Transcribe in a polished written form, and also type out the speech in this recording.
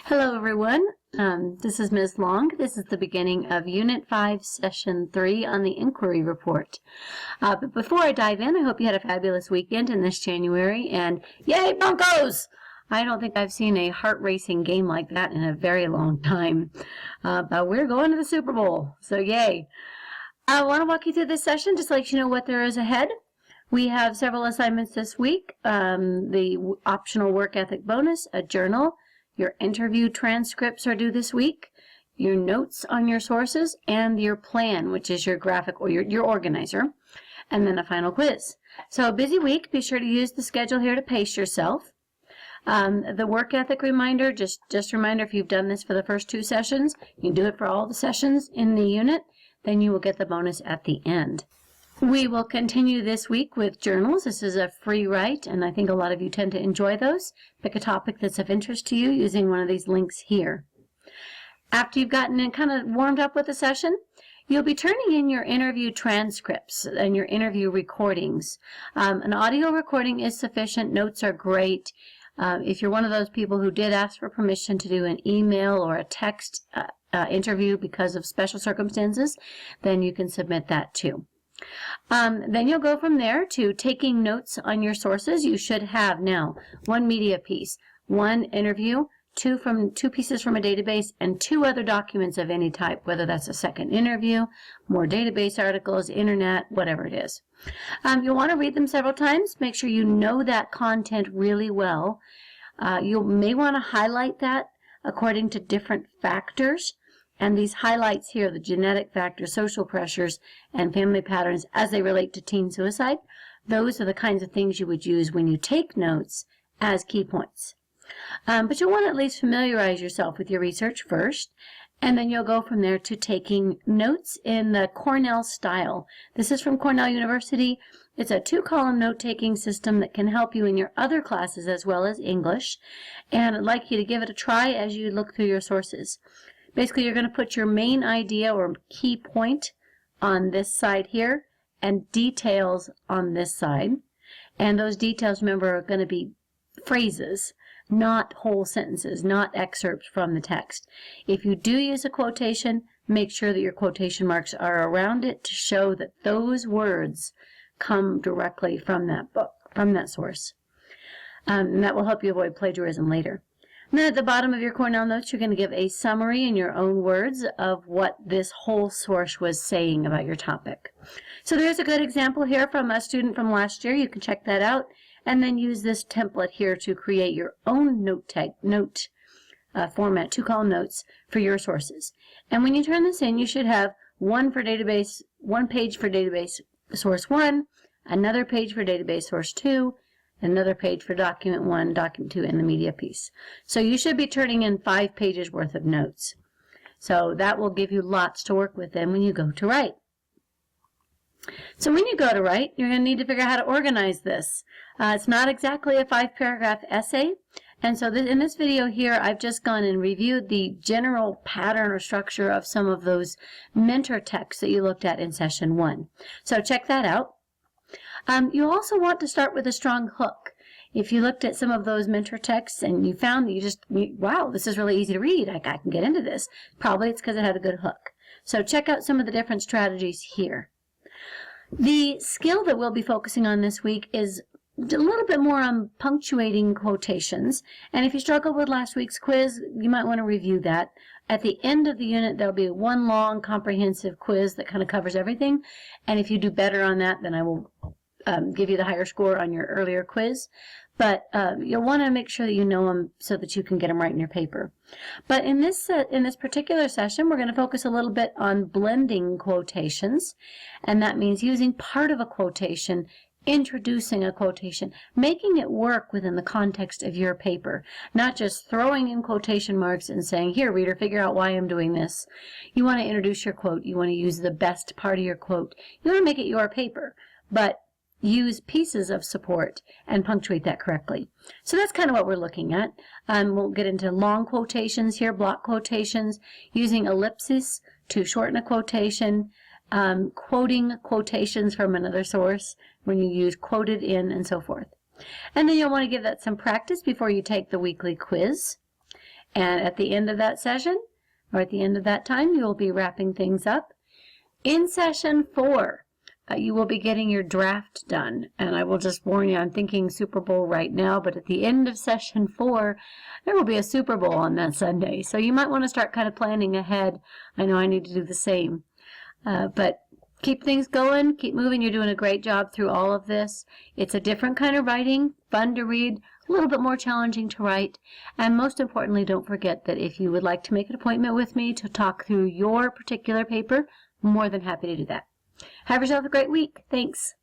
Hello everyone, this is Ms. Long. This is the beginning of Unit 5, Session 3 on the Inquiry Report. But before I dive in, I hope you had a fabulous weekend in this January, and yay Broncos! I don't think I've seen a heart-racing game like that in a very long time. But we're going to the Super Bowl, so yay. I want to walk you through this session just to let you know what there is ahead. We have several assignments this week, the optional work ethic bonus, a journal. Your interview transcripts are due this week, your notes on your sources, and your plan, which is your graphic or your organizer, and then a final quiz. So a busy week. Be sure to use the schedule here to pace yourself. The work ethic reminder, just a reminder, if you've done this for the first 2 sessions, you can do it for all the sessions in the unit, then you will get the bonus at the end. We will continue this week with journals. This is a free write, and I think a lot of you tend to enjoy those. Pick a topic that's of interest to you using one of these links here. After you've gotten in kind of warmed up with the session, you'll be turning in your interview transcripts and your interview recordings. An audio recording is sufficient. Notes are great. If you're one of those people who did ask for permission to do an email or a text interview because of special circumstances, then you can submit that too. Then you'll go from there to taking notes on your sources. You should have now 1 media piece, 1 interview, 2 pieces from a database, and 2 other documents of any type, whether that's a second interview, more database articles, internet, whatever it is. You'll want to read them several times. Make sure you know that content really well. You may want to highlight that according to different factors. And these highlights here, the genetic factors, social pressures, and family patterns as they relate to teen suicide, those are the kinds of things you would use when you take notes as key points. But you'll want to at least familiarize yourself with your research first, and then you'll go from there to taking notes in the Cornell style. This is from Cornell University. It's a 2-column note-taking system that can help you in your other classes as well as English, and I'd like you to give it a try as you look through your sources. Basically, you're going to put your main idea or key point on this side here and details on this side. And those details, remember, are going to be phrases, not whole sentences, not excerpts from the text. If you do use a quotation, make sure that your quotation marks are around it to show that those words come directly from that book, from that source. And that will help you avoid plagiarism later. And then at the bottom of your Cornell notes, you're going to give a summary in your own words of what this whole source was saying about your topic. So there's a good example here from a student from last year. You can check that out and then use this template here to create your own note format, 2-column notes for your sources. And when you turn this in, you should have 1 page for database source 1, another page for database source 2, another page for document 1, document 2, and the media piece. So you should be turning in 5 pages worth of notes. So that will give you lots to work with then when you go to write. So when you go to write, you're going to need to figure out how to organize this. It's not exactly a 5-paragraph essay. And so in this video here, I've just gone and reviewed the general pattern or structure of some of those mentor texts that you looked at in session 1. So check that out. You also want to start with a strong hook. If you looked at some of those mentor texts and you found that wow, this is really easy to read, I can get into this, probably it's because it had a good hook. So check out some of the different strategies here. The skill that we'll be focusing on this week is a little bit more on punctuating quotations. And if you struggled with last week's quiz, you might want to review that. At the end of the unit, there'll be 1 long, comprehensive quiz that kind of covers everything. And if you do better on that, then I will give you the higher score on your earlier quiz. But you'll want to make sure that you know them so that you can get them right in your paper. But in this particular session, we're going to focus a little bit on blending quotations. And that means using part of a quotation, introducing a quotation, making it work within the context of your paper, not just throwing in quotation marks and saying, here, reader, figure out why I'm doing this. You want to introduce your quote. You want to use the best part of your quote. You want to make it your paper, but use pieces of support and punctuate that correctly. So that's kind of what we're looking at. We'll get into long quotations here, block quotations, using ellipses to shorten a quotation, quoting quotations from another source when you use quoted in and so forth. And then you'll want to give that some practice before you take the weekly quiz. And at the end of that session, or at the end of that time, you will be wrapping things up. In session 4, you will be getting your draft done. And I will just warn you, I'm thinking Super Bowl right now, but at the end of session 4, there will be a Super Bowl on that Sunday. So you might want to start kind of planning ahead. I know I need to do the same. But keep things going, keep moving. You're doing a great job through all of this. It's a different kind of writing, fun to read, a little bit more challenging to write. And most importantly, don't forget that if you would like to make an appointment with me to talk through your particular paper, I'm more than happy to do that. Have yourself a great week. Thanks.